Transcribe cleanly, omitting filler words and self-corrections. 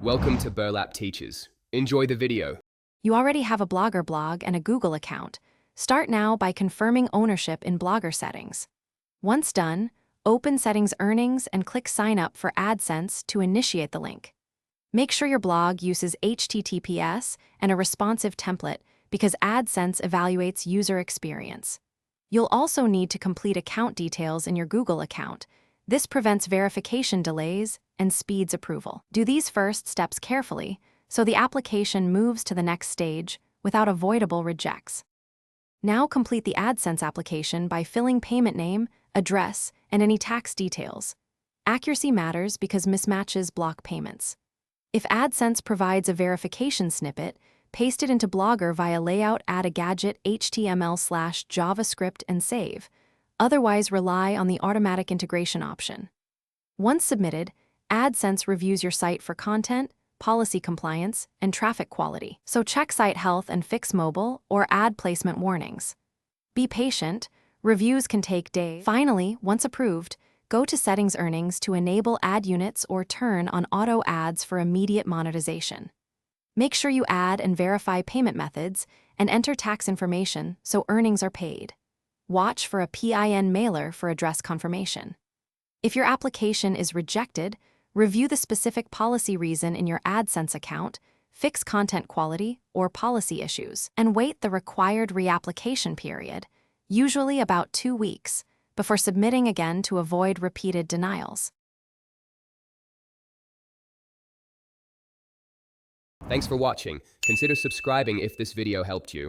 Welcome to Burlap Teachers. Enjoy the video. You already have a Blogger blog and a Google account. Start now by confirming ownership in Blogger settings. Once done, open Settings Earnings and click Sign Up for AdSense to initiate the link. Make sure your blog uses HTTPS and a responsive template because AdSense evaluates user experience. You'll also need to complete account details in your Google account. This prevents verification delays and speeds approval. Do these first steps carefully so the application moves to the next stage without avoidable rejects. Now complete the AdSense application by filling payment name, address, and any tax details. Accuracy matters because mismatches block payments. If AdSense provides a verification snippet, paste it into Blogger via layout, add a gadget HTML/JavaScript and save. Otherwise, rely on the automatic integration option. Once submitted, AdSense reviews your site for content, policy compliance, and traffic quality. So check site health and fix mobile or ad placement warnings. Be patient, reviews can take days. Finally, once approved, go to Settings Earnings to enable ad units or turn on auto ads for immediate monetization. Make sure you add and verify payment methods and enter tax information so earnings are paid. Watch for a PIN mailer for address confirmation. If your application is rejected, review the specific policy reason in your AdSense account, fix content quality or policy issues, and wait the required reapplication period, usually about 2 weeks, before submitting again to avoid repeated denials. Thanks for watching. Consider subscribing if this video helped you.